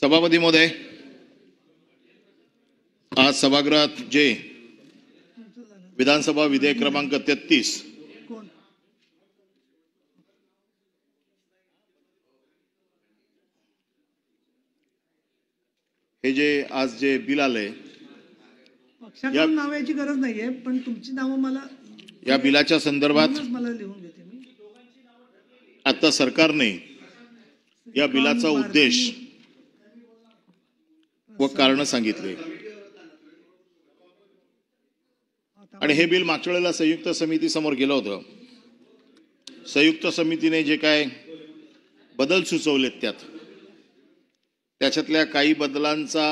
सभापती महोदय, आज सभागृहात जे विधानसभा विधेयक क्रमांक 33 हे जे आज जे बिल आले, पक्षाकडून नावाची गरज नाहीये, पण तुमची नावं मला या बिलाच्या संदर्भात मला लिहून घेते मी। आता सरकारने या बिलाचा उद्देश व कारण सांगितले आणि हे बिल मागच्या वेळेला संयुक्त समिती समोर गेलं होतं। संयुक्त समितीने जे काय बदल सुचवलेत त्याच्यातल्या काही बदलांचा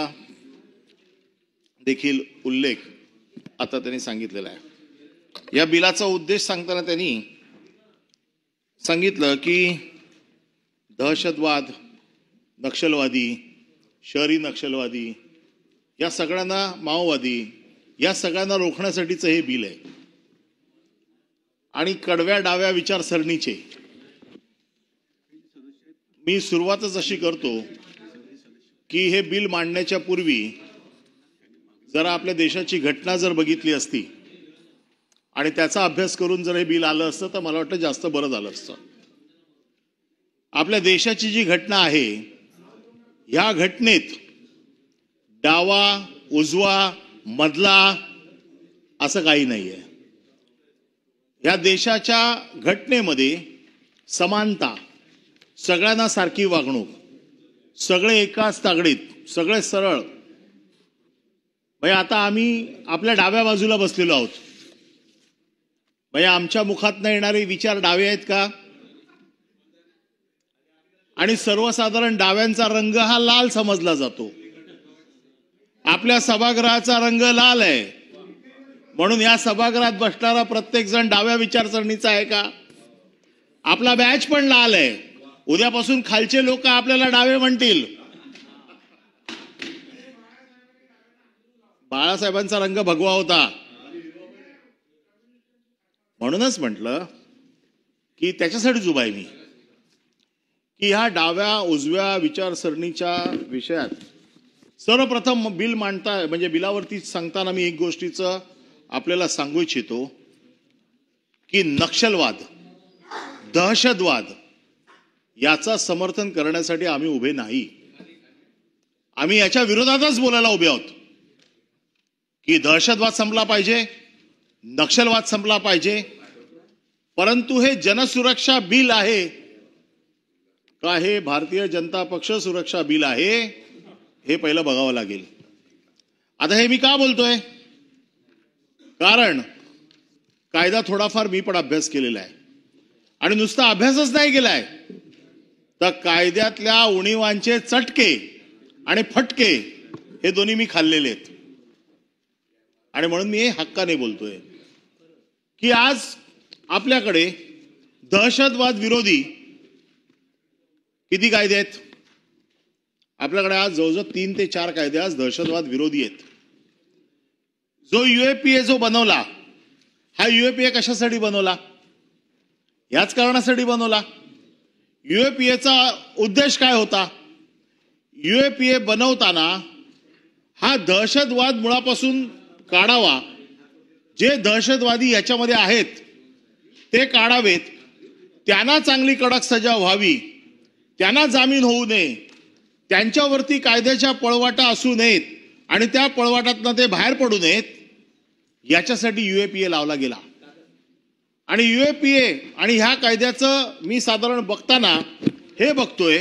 देखील उल्लेख आता त्यांनी सांगितलेला आहे। या बिलाचा उद्देश सांगताना त्यांनी सांगितलं की दहशतवाद, नक्षलवादी, शहरी नक्षलवादी, या सगळ्यांना, माओवादी, या सगळ्यांना रोखण्यासाठीचं हे बिल आहे आणि कडव्या डाव्या विचारसरणीचे मी सुरुवातच अशी करतो की हे बिल मांडण्याच्या पूर्वी जरा आपल्या देशाची घटना जर बघितली असती आणि त्याचा अभ्यास करून जर हे बिल आलं असतं तर मला वाटतं जास्त बरं झालं असतं। आपल्या देशाची जी घटना आहे, या घटनेत डावा, उजवा, मधला असं काही नाहीये। या देशाच्या घटनेमध्ये समानता, सगळ्यांना सारखी वागणूक, सगळे एकाच तागडीत, सगळे सरळ। आता आम्ही आपल्या डाव्या बाजूला बसलेलो आहोत, आमच्या मुखात न येणारे विचार डावे आहेत का? आणि सर्वसाधारण डाव्यांचा रंग हा लाल समजला जातो। आपल्या सभागृहाचा रंग लाल आहे, म्हणून या सभागृहात बसणारा प्रत्येक जण डाव्या विचारसरणीचा आहे का? आपला बॅच पण लाल आहे, उद्यापासून खालचे लोक आपल्याला डावे म्हणतील। बाळासाहेबांचा रंग भगवा होता, म्हणूनच म्हटलं की त्याच्यासाठीच उभा आहे मी की ह्या डाव्या उजव्या विचारसरणीच्या विषयात सर्वप्रथम बिल मांडता म्हणजे बिलावरती सांगताना मी एक गोष्टीचं आपल्याला सांगू इच्छितो की नक्षलवाद, दहशतवाद याचा समर्थन करण्यासाठी आम्ही उभे नाही। आम्ही याच्या विरोधातच बोलायला उभे आहोत की दहशतवाद संपला पाहिजे, नक्षलवाद संपला पाहिजे। परंतु हे जनसुरक्षा बिल आहे का हे भारतीय जनता पक्ष सुरक्षा बिल आहे, हे पहिलं बघावं लागेल। आता हे मी का बोलतोय? कारण कायदा थोडाफार मी पण अभ्यास केलेला आहे आणि नुसता अभ्यासच नाही केलाय तर कायद्यातल्या उणिवांचे चटके आणि फटके हे दोन्ही मी खाल्लेले आहेत। आणि म्हणून मी हे हक्काने बोलतोय की आज आपल्याकडे दहशतवाद विरोधी किती कायदे आहेत? आपल्याकडे आज जवळजवळ 3 ते 4 कायदे आज दहशतवाद विरोधी आहेत। जो यूएपीए जो बनवला, हा यूएपीए कशासाठी बनवला? याच कारणासाठी बनवला। यूएपीएचा उद्देश काय होता? यूएपीए बनवताना हा दहशतवाद मुळापासून काढावा, जे दहशतवादी याच्यामध्ये आहेत ते काढावेत, त्यांना चांगली कडक सजा व्हावी, त्यांना जामीन होऊ नये, त्यांच्यावरती कायद्याच्या पळवाटा असू नयेत आणि त्या पळवाटातनं ते बाहेर पडू नयेत, याच्यासाठी यूएपीए लावला गेला। आणि यूएपीए आणि ह्या कायद्याचं मी साधारण बघताना हे बघतोय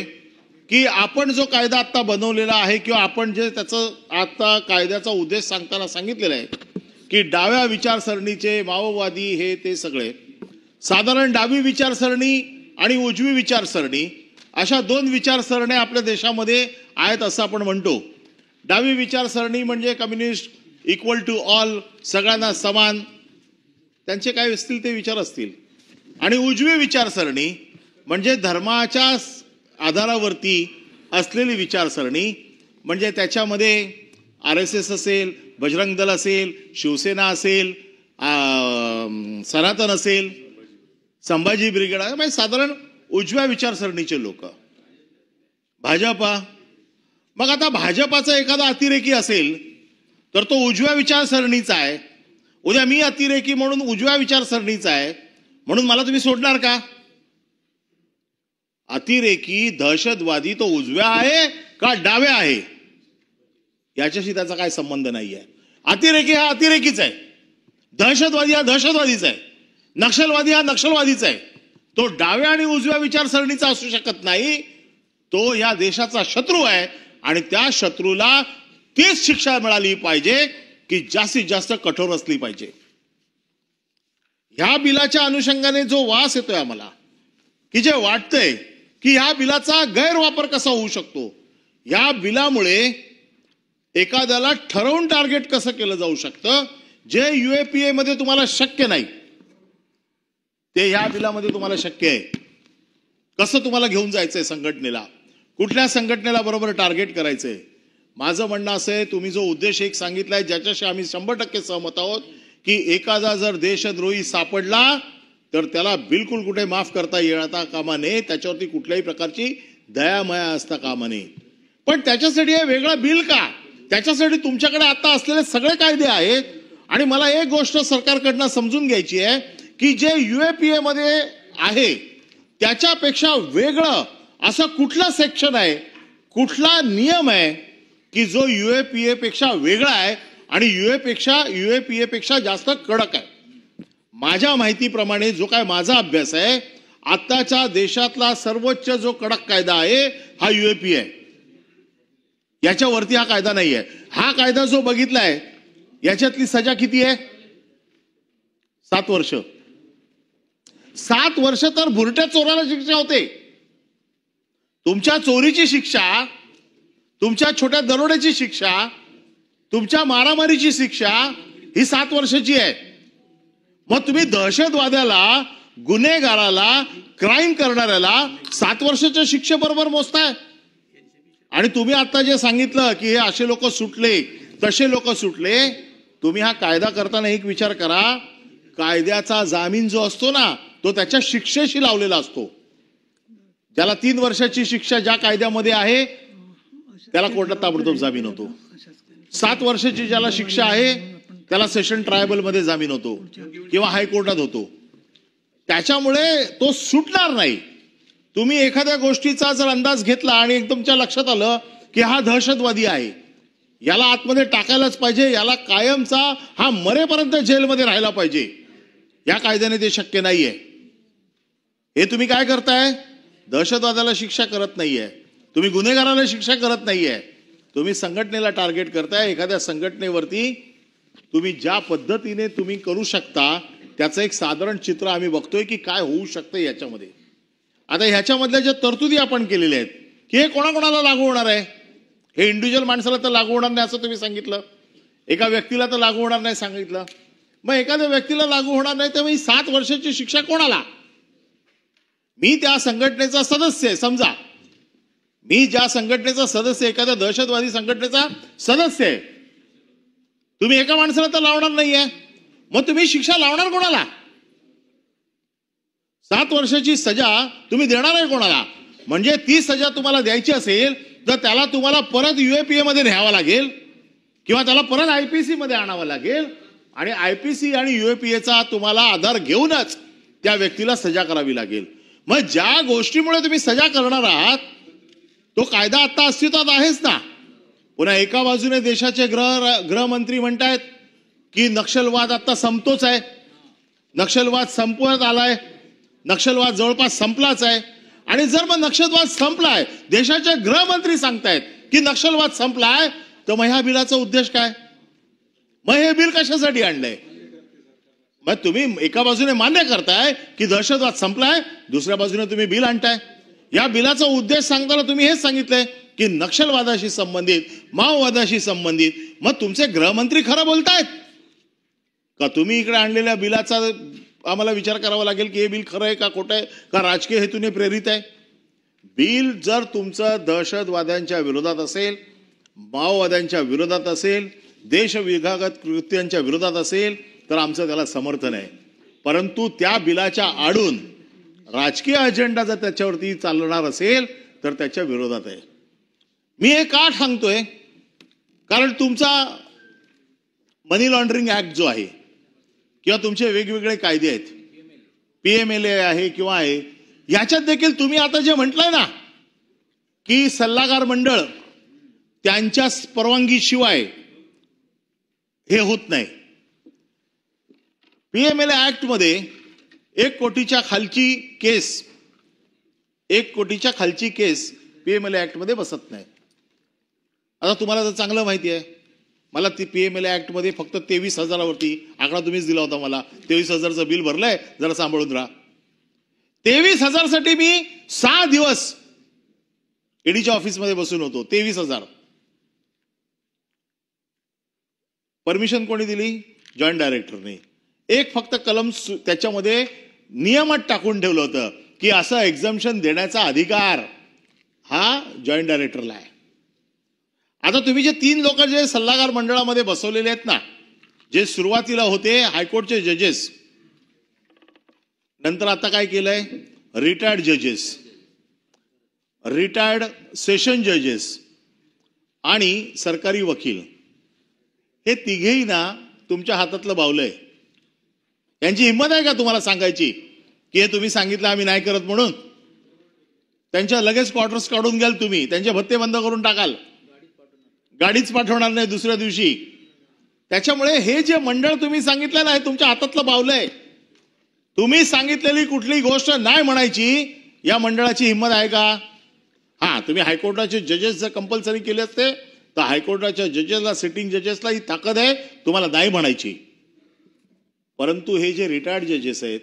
की आपण जो कायदा आता बनवलेला आहे किंवा आपण जे त्याचं आता कायद्याचा उद्देश सांगताना सांगितलेला आहे की डाव्या विचारसरणीचे माओवादी हे ते सगळे, साधारण डावी विचारसरणी आणि उजवी विचारसरणी अशा 2 विचारसरण्या आपल्या देशामध्ये आहेत असं आपण म्हणतो। डावी विचारसरणी म्हणजे कम्युनिस्ट, इक्वल टू ऑल, सगळ्यांना समान, त्यांचे काय असतील ते विचार असतील। आणि उजवी विचारसरणी म्हणजे धर्माच्या आधारावरती असलेली विचारसरणी, म्हणजे त्याच्यामध्ये RSS असेल, बजरंग दल असेल, शिवसेना असेल, सनातन असेल, संभाजी ब्रिगेड, म्हणजे साधारण उजव्या विचारसरणीचे लोक। भाजपा मग आता भाजपाचा एखादा अतिरेकी असेल तर तो उजव्या विचारसरणीचा आहे, उद्या मी अतिरेकी म्हणून उजव्या विचारसरणीचा आहे म्हणून मला तुम्ही सोडणार का? अतिरेकी दहशतवादी तो उजव्या आहे का डाव्या आहे याच्याशी त्याचा काय संबंध नाहीये. अतिरेकी हा अतिरेकीच आहे, दहशतवादी हा दहशतवादीचा आहे, नक्षलवादी हा नक्षलवादीचा आहे. तो डाव्या आणि उजव्या विचारसरणीचा असू शकत नाही. तो या देशाचा शत्रू आहे आणि त्या शत्रूला तीच शिक्षा मिळाली पाहिजे की जास्तीत जास्त कठोर असली पाहिजे. ह्या बिलाच्या अनुषंगाने जो वास येतोय आम्हाला, की जे वाटतंय की ह्या बिलाचा गैरवापर कसा होऊ शकतो, या बिलामुळे एखाद्याला ठरवून टार्गेट कसं केलं जाऊ शकतं, जे UAPA मध्ये तुम्हाला शक्य नाही ते ह्या बिलामध्ये तुम्हाला शक्य आहे. कसं तुम्हाला घेऊन जायचंय संघटनेला, कुठल्या संघटनेला बरोबर टार्गेट करायचंय. माझं म्हणणं असं आहे, तुम्ही जो उद्देश एक सांगितलाय ज्याच्याशी आम्ही 100% सहमत आहोत, की एखादा जर देशद्रोही सापडला तर त्याला बिलकुल कुठे माफ करता येता कामा नये, त्याच्यावरती कुठल्याही प्रकारची दयामया असता कामा नये. पण त्याच्यासाठी हे वेगळं बिल का? त्याच्यासाठी तुमच्याकडे आता असलेले सगळे कायदे आहेत. आणि मला एक गोष्ट सरकारकडनं समजून घ्यायची आहे की जे UAPA मध्ये आहे त्याच्यापेक्षा वेगळं असं कुठलं सेक्शन आहे, कुठला नियम आहे की जो UAPA पेक्षा वेगळा आहे आणि UAPA पेक्षा जास्त कडक आहे. माझ्या माहितीप्रमाणे जो काय माझा अभ्यास आहे, आताच्या देशातला सर्वोच्च जो कडक कायदा आहे हा UAPA आहे. याच्यावरती हा कायदा नाहीये. हा कायदा जो बघितलाय याच्यातली सजा किती आहे? 7 वर्ष. 7 वर्ष तर भुरट्या चोराला शिक्षा होते. तुमच्या चोरीची शिक्षा, तुमच्या छोट्या दरोड्याची शिक्षा, तुमच्या मारामारीची शिक्षा ही 7 वर्षाची आहे. मग तुम्ही दहशतवाद्याला, गुन्हेगाराला, क्राईम करणाऱ्याला 7 वर्षाच्या शिक्षेबरोबर मोजताय. आणि तुम्ही आता जे सांगितलं की हे असे लोक सुटले, तसे लोक सुटले, तुम्ही हा कायदा करताना एक विचार करा, कायद्याचा जामीन जो असतो ना तो त्याच्या शिक्षेशी लावलेला असतो. ज्याला 3 वर्षाची शिक्षा ज्या कायद्यामध्ये आहे त्याला कोर्टात ताबडतोब जामीन होतो. 7 वर्षाची ज्याला शिक्षा आहे त्याला सेशन ट्रायबल मध्ये जामीन होतो किंवा हायकोर्टात होतो. त्याच्यामुळे तो सुटणार नाही. तुम्ही एखाद्या गोष्टीचा जर अंदाज घेतला आणि एकदम तुमच्या लक्षात आलं की हा दहशतवादी आहे, याला आतमध्ये टाकायलाच पाहिजे, याला कायमचा हा मरेपर्यंत जेलमध्ये राहायला पाहिजे, या कायद्याने ते शक्य नाहीये. हे तुम्ही काय करताय? दहशतवादाला शिक्षा करत नाहीये, तुम्ही गुन्हेगाराला शिक्षा करत नाहीये, तुम्ही संघटनेला टार्गेट करताय. एखाद्या संघटनेवरती तुम्ही ज्या पद्धतीने तुम्ही करू शकता त्याचं एक साधारण चित्र आम्ही बघतोय की काय होऊ शकतं याच्यामध्ये. आता ह्याच्यामधल्या ज्या तरतुदी आपण केलेल्या आहेत की हे कोणाकोणाला लागू होणार आहे, हे इंडिव्हिज्युअल माणसाला तर लागू होणार नाही असं तुम्ही सांगितलं, एका व्यक्तीला तर लागू होणार नाही सांगितलं. मग एखाद्या व्यक्तीला लागू होणार नाही तर मी 7 वर्षाची शिक्षा कोणाला? मी त्या संघटनेचा सदस्य आहे, समजा मी ज्या संघटनेचा सदस्य, एखाद्या दहशतवादी संघटनेचा सदस्य आहे, तुम्ही एका माणसाला तर लावणार नाहीये, मग तुम्ही शिक्षा लावणार कोणाला? 7 वर्षाची सजा तुम्ही देणार आहे कोणाला? म्हणजे ती सजा तुम्हाला द्यायची असेल तर त्याला तुम्हाला परत UAPA मध्ये न्यावं लागेल किंवा त्याला परत IPC मध्ये आणावं लागेल आणि IPC आणि UAPAचा तुम्हाला आधार घेऊनच त्या व्यक्तीला सजा करावी लागेल. मग ज्या गोष्टीमुळे तुम्ही सजा करणार आहात तो कायदा आता अस्तित्वात आहेच ना. पुन्हा एका बाजूने देशाचे गृहमंत्री म्हणतायत की नक्षलवाद आता संपतोच आहे, नक्षलवाद संपवत आलाय, नक्षलवाद जवळपास संपलाच आहे. आणि जर मग नक्षलवाद संपलाय, देशाचे गृहमंत्री सांगतायत की नक्षलवाद संपलाय, तर मग ह्या बिलाचा उद्देश काय? मग हे बिल कशासाठी आणलंय? मग तुम्ही एका बाजूने मान्य करताय की दहशतवाद संपलाय, दुसऱ्या बाजूने तुम्ही बिल आणताय. या बिलाचा उद्देश सांगताना तुम्ही हेच सांगितलंय की नक्षलवादाशी संबंधित, माओवादाशी संबंधित. मग तुमचे गृहमंत्री खरं बोलतायत का? तुम्ही इकडे आणलेल्या बिलाचा आम्हाला विचार करावा लागेल की हे बिल खरं आहे का खोटं आहे, का राजकीय हेतूने प्रेरित आहे? बिल जर तुमचं दहशतवाद्यांच्या विरोधात असेल, माओवाद्यांच्या विरोधात असेल, देशविघातक कृत्यांच्या विरोधात असेल तर आमचं त्याला समर्थन आहे. परंतु त्या बिलाच्या आडून राजकीय अजेंडा जर त्याच्यावरती चालणार असेल तर त्याच्या विरोधात आहे. मी हे का सांगतोय, कारण तुमचा मनी लॉन्ड्रिंग ऍक्ट जो आहे किंवा तुमचे वेगवेगळे कायदे आहेत, PMLA आहे किंवा आहे, याच्यात देखील तुम्ही आता जे म्हटलंय ना की सल्लागार मंडळ त्यांच्या परवानगीशिवाय हे होत नाही. PMLA ऍक्ट मध्ये 1 कोटीच्या खालची केस PMLA ऍक्ट मध्ये बसत नाही. आता तुम्हाला तर चांगलं माहिती आहे, मला ती PMLA ऍक्ट मध्ये फक्त 23,000वरती आकडा तुम्हीच दिला होता मला, 23,000चं बिल भरलंय, जरा सांभाळून राहा. 23,000 साठी मी 6 दिवस ईडीच्या ऑफिसमध्ये बसून होतो. 23,000 परमिशन कोणी दिली? जॉईंट डायरेक्टरने. एक फक्त कलम त्याच्यामध्ये नियमात टाकून ठेवलं होतं की असं एक्झम्पशन देण्याचा अधिकार हा जॉईंट डायरेक्टरला आहे. आता तुम्ही जे 3 लोक जे सल्लागार मंडळामध्ये बसवलेले आहेत ना, जे सुरुवातीला होते हायकोर्टचे जजेस, नंतर आता काय केलंय, रिटायर्ड जजेस, रिटायर्ड सेशन जजेस आणि सरकारी वकील, हे तिघेही ना तुमच्या हातातलं बावलंय. यांची हिंमत आहे का तुम्हाला सांगायची की हे तुम्ही सांगितलं आम्ही नाही करत म्हणून? त्यांच्या लगेच क्वार्टर्स काढून घ्याल तुम्ही, त्यांचे भत्ते बंद करून टाकाल, गाडीच पाठवणार नाही दुसऱ्या दिवशी. त्याच्यामुळे हे जे मंडळ तुम्ही सांगितलं ना, हे तुमच्या हातातलं बावलंय. तुम्ही सांगितलेली कुठली गोष्ट नाही म्हणायची या मंडळाची हिंमत आहे का? हा, तुम्ही हायकोर्टाचे जजेस जर कंपल्सरी केले असते तर हायकोर्टाच्या जजेसला, सिटिंग जजेसला ही ताकद आहे तुम्हाला नाही म्हणायची. परंतु हे जे रिटायर्ड जजेस आहेत,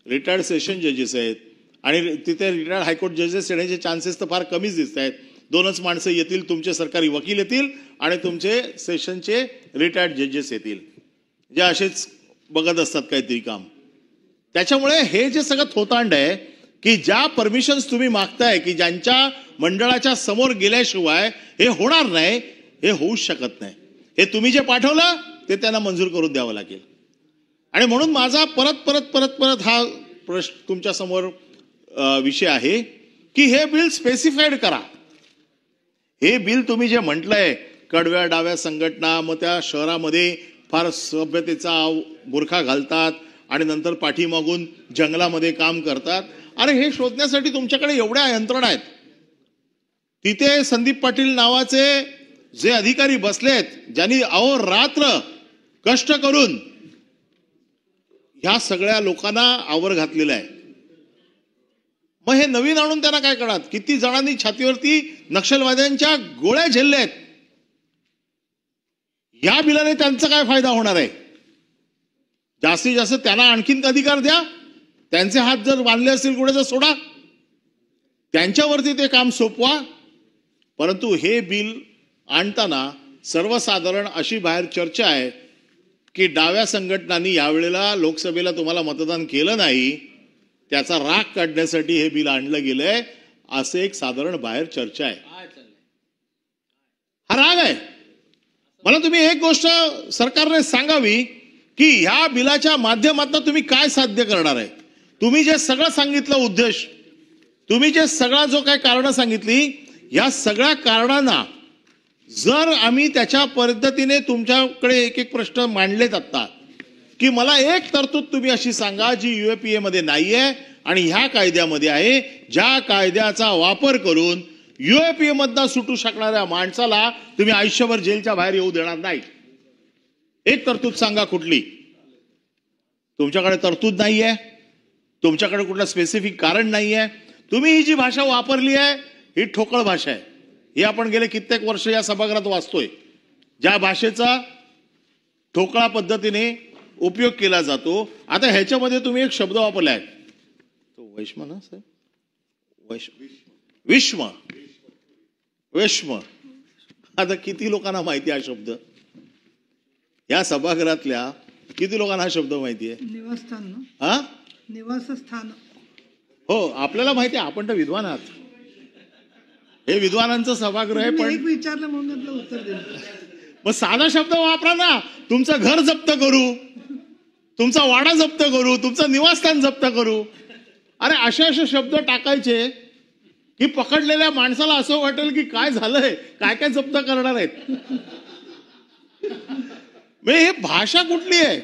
रिटायर्ड सेशन जजेस आहेत, आणि तिथे रिटायर्ड हायकोर्ट जजेस येण्याचे चान्सेस तर फार कमीच दिसत आहेत. 2च माणसं येतील, तुमचे सरकारी वकील येतील आणि तुमचे सेशनचे रिटायर्ड जजेस येतील, जे असेच बघत असतात काहीतरी काम. त्याच्यामुळे हे जे सगळं थोतांड आहे की ज्या परमिशन्स तुम्ही मागताय की ज्यांच्या मंडळाच्या समोर गेल्याशिवाय हे होणार नाही, हे होऊच शकत नाही. हे तुम्ही जे पाठवलं ते त्यांना मंजूर करून द्यावं लागेल. आणि म्हणून माझा परत हा प्रश्न तुमच्या समोर विषय आहे की हे बिल स्पेसिफाईड करा. हे बिल तुम्ही जे म्हटलंय, कडव्या डाव्या संघटना मग त्या शहरामध्ये फार सभ्यतेचा बुरखा घालतात आणि नंतर पाठीमागून जंगलामध्ये काम करतात. अरे हे शोधण्यासाठी तुमच्याकडे एवढ्या यंत्रणा आहेत. तिथे संदीप पाटील नावाचे जे अधिकारी बसलेत, ज्यांनी अहोरात्र कष्ट करून ह्या सगळ्या लोकांना आवर घातलेलं आहे. मग हे नवीन आणून त्यांना काय कळत? किती जणांनी छातीवरती नक्षलवाद्यांच्या गोळ्या झेलल्या आहेत. या बिलाने त्यांचा काय फायदा होणार आहे? जास्तीत जास्त त्यांना आणखीन अधिकार द्या, त्यांचे हात जर बांधले असतील कुठे तर सोडा, त्यांच्यावरती ते काम सोपवा. परंतु हे बिल आणताना सर्वसाधारण अशी बाहेर चर्चा आहे की डाव्या संघटनांनी यावेळेला लोकसभेला तुम्हाला मतदान केलं नाही, त्याचा राग काढण्यासाठी हे बिल आणलं गेलंय, असं एक साधारण बाहेर चर्चा आहे. हा राग आहे. मला तुम्ही एक गोष्ट सरकारने सांगावी की ह्या बिलाच्या माध्यमातून तुम्ही काय साध्य करणार आहे. तुम्ही जे सगळं सांगितलं उद्देश, तुम्ही जे सगळा जो काय कारण सांगितली, या सगळ्या कारणांना जर आम्ही त्याच्या पद्धतीने तुमच्याकडे एक एक प्रश्न मांडलेत आता की मला एक तरतूद तुम्ही अशी सांगा जी UAPA मध्ये नाहीये आणि ह्या कायद्यामध्ये आहे, ज्या कायद्याचा वापर करून UAPA मधनं सुटू शकणाऱ्या माणसाला तुम्ही आयुष्यभर जेलच्या बाहेर येऊ देणार नाही. एक तरतूद सांगा कुठली. तुमच्याकडे तरतूद नाहीये, तुमच्याकडे कुठलं स्पेसिफिक कारण नाहीये. तुम्ही ही जी भाषा वापरली आहे ही ठोकळ भाषा आहे. हे आपण गेले कित्येक वर्ष या सभागृहात वाचतोय. ज्या भाषेचा ठोकळा पद्धतीने उपयोग केला जातो. आता ह्याच्यामध्ये तुम्ही एक शब्द वापरलाय, तो वैष्म ना सर, विश्व, वैष्म. आता किती लोकांना माहिती हा शब्द? या सभागृहातल्या किती लोकांना हा शब्द माहिती आहे? निवासस्थान. हा, निवासस्थान. हो, आपल्याला माहिती आहे, आपण तर विद्वान आहात. हे विद्वानांचं सभागृह आहे. पण एक विचारलं म्हणून त्यातलं उत्तर दिलं. मग साधा शब्द वापरा ना. तुमचं घर जप्त करू, तुमचा वाडा जप्त करू, तुमचं निवासस्थान जप्त करू. अरे असे असे शब्द टाकायचे की पकडलेल्या माणसाला असं वाटेल की काय झालंय, काय काय जप्त करणार आहेत. हे भाषा कुठली आहे.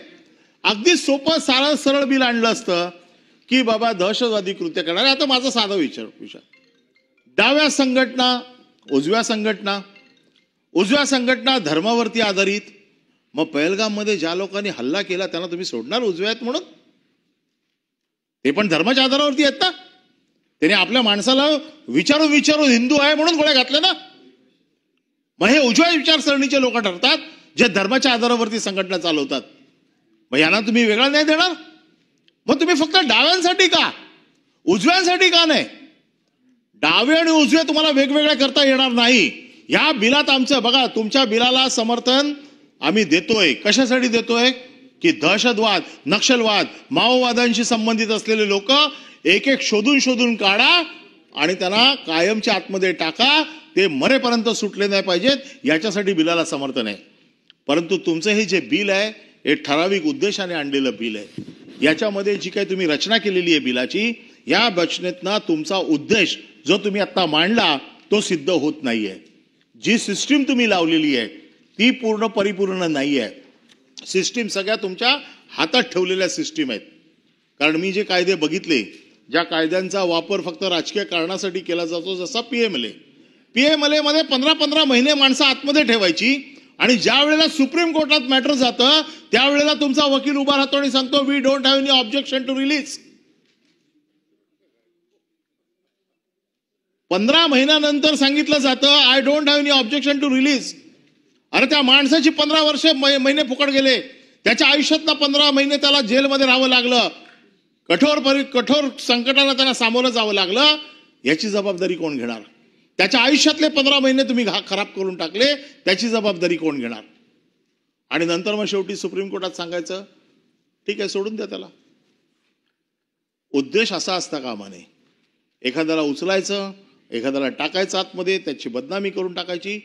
अगदी सोपं सारळ सरळ बिल आणलं असतं की बाबा दहशतवादी कृत्य करणार. आता माझा साधा विचार, डाव्या संघटना, उजव्या संघटना धर्मावरती आधारित. मग पहलगाम मध्ये ज्या लोकांनी हल्ला केला त्यांना तुम्ही सोडणार उजव्या आहेत म्हणून? ते पण धर्माच्या आधारावरती आहेत ना. त्याने आपल्या माणसाला विचारून हिंदू आहे म्हणून गोळ्या घातल्या ना. मग हे उजव्या विचारसरणीचे लोक ठरतात जे धर्माच्या आधारावरती संघटना चालवतात. मग यांना तुम्ही वेगळा नाही देणार? मग तुम्ही फक्त डाव्यांसाठी का, उजव्यांसाठी का नाही? डावे आणि उजवे तुम्हाला वेगवेगळ्या करता येणार नाही. या बिलात आमचं बघा, तुमच्या बिलाला समर्थन आम्ही देतोय. कशासाठी देतोय? की दहशतवाद, नक्षलवाद, माओवादांशी संबंधित असलेले लोक एक एक शोधून काढा आणि त्यांना कायमच्या आतमध्ये टाका. ते मरेपर्यंत सुटले नाही पाहिजेत, याच्यासाठी बिलाला समर्थन आहे. परंतु तुमचं हे जे बिल आहे हे ठराविक उद्देशाने आणलेलं बिल आहे. याच्यामध्ये जी काही तुम्ही रचना केलेली आहे बिलाची, या रचनेतनं तुमचा उद्देश जो तुम्ही आता मांडला तो सिद्ध होत नाहीये. जी सिस्टीम तुम्ही लावलेली आहे ती परिपूर्ण नाहीये. सिस्टीम सगळ्या तुमच्या हातात ठेवलेल्या सिस्टीम आहेत. कारण मी जे कायदे बघितले, ज्या कायद्यांचा वापर फक्त राजकीय कारणासाठी केला जातो, जसा पीएमएलए मध्ये 15 महिने माणसं आतमध्ये ठेवायची आणि ज्या वेळेला सुप्रीम कोर्टात मॅटर जातं त्यावेळेला तुमचा वकील उभा राहतो आणि सांगतो we don't have any objection to release. 15 महिन्यानंतर सांगितलं जातं I don't have any objection to release. अरे त्या माणसाची 15 महिने फुकट गेले. त्याच्या आयुष्यातला 15 महिने त्याला जेलमध्ये राहावं लागलं. कठोर संकटाला त्याला सामोरं जावं लागलं. याची जबाबदारी कोण घेणार? त्याच्या आयुष्यातले 15 महिने तुम्ही खराब करून टाकले, त्याची जबाबदारी कोण घेणार? आणि नंतर मग शेवटी सुप्रीम कोर्टात सांगायचं ठीक आहे सोडून द्या त्याला. उद्देश असा असता कामा नये. एखाद्याला उचलायचं, एखाद्याला टाकायचं आतमध्ये, त्याची बदनामी करून टाकायची.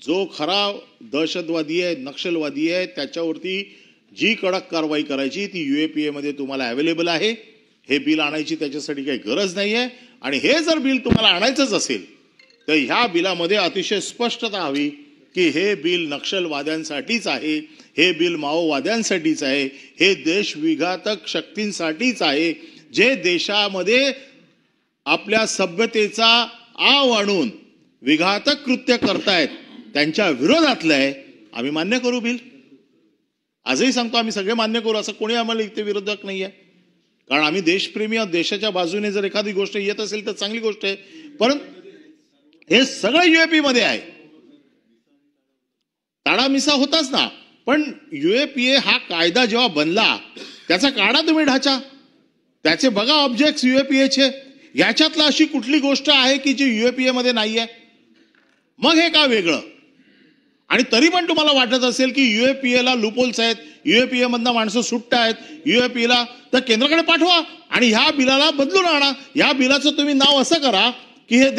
जो खरा दहशतवादी आहे, नक्षलवादी आहे, त्याच्यावरती जी कडक कारवाई करायची ती UAPA मध्ये तुम्हाला अवेलेबल आहे. हे बिल आणायची त्याच्यासाठी काही गरज नाहीये. आणि हे जर बिल तुम्हाला आणायचंच असेल तर ह्या बिलामध्ये अतिशय स्पष्टता हवी की हे बिल नक्षलवाद्यांसाठीच आहे, हे बिल माओवाद्यांसाठीच आहे, हे देशविघातक शक्तींसाठीच आहे, जे देशामध्ये आपल्या सभ्यतेचा आव आणून विघातक कृत्य करतायत त्यांच्या विरोधातलं आहे. आम्ही मान्य करू बिल. आजही सांगतो आम्ही सगळे मान्य करू. असं कोणी आम्हाला इथे विरोधक नाहीये. कारण आम्ही देशप्रेमी आहोत. देशाच्या बाजूने जर एखादी गोष्ट येत असेल तर चांगली गोष्ट आहे. परंतु हे सगळं UAP मध्ये आहे. ताडामिसा होताच ना. पण UAPA हा कायदा जेव्हा बनला त्याचा काढा तुम्ही ढाचा, त्याचे बघा ऑब्जेक्ट UAPAचे. याच्यातला अशी कुठली गोष्ट आहे की जी UAPA मध्ये नाहीये? मग हे का वेगळं? आणि तरी पण तुम्हाला वाटत असेल की UAPA ला लूपहोल्स आहेत, UAPA मधनं माणसं सुट्ट आहेत, UAPA ला तर केंद्राकडे पाठवा आणि ह्या बिलाला बदलून आणा. या बिलाचं तुम्ही नाव असं करा की हे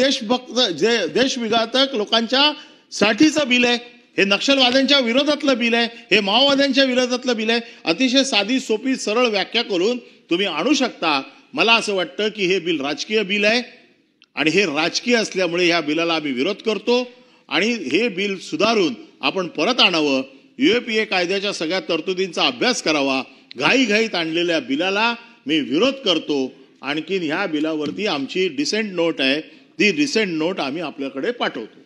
देशविघातक लोकांच्या साठीचं बिल आहे, हे नक्षलवाद्यांच्या विरोधातलं बिल आहे, हे माओवाद्यांच्या विरोधातलं बिल आहे. अतिशय साधी सोपी सरळ व्याख्या करून तुम्ही आणू शकता. मला असं वाटतं की हे बिल राजकीय बिल आहे आणि हे राजकीय असल्यामुळे ह्या बिलाला आम्ही विरोध करतो आणि हे बिल सुधारून आपण परत आणावं. UAPA कायद्याच्या सगळ्या तरतुदींचा अभ्यास करावा. घाईघाईत आणलेल्या बिलाला मी विरोध करतो. आणखीन ह्या बिलावरती आमची डिसेंट नोट आहे, ती डिसेंट नोट आम्ही आपल्याकडे पाठवतो.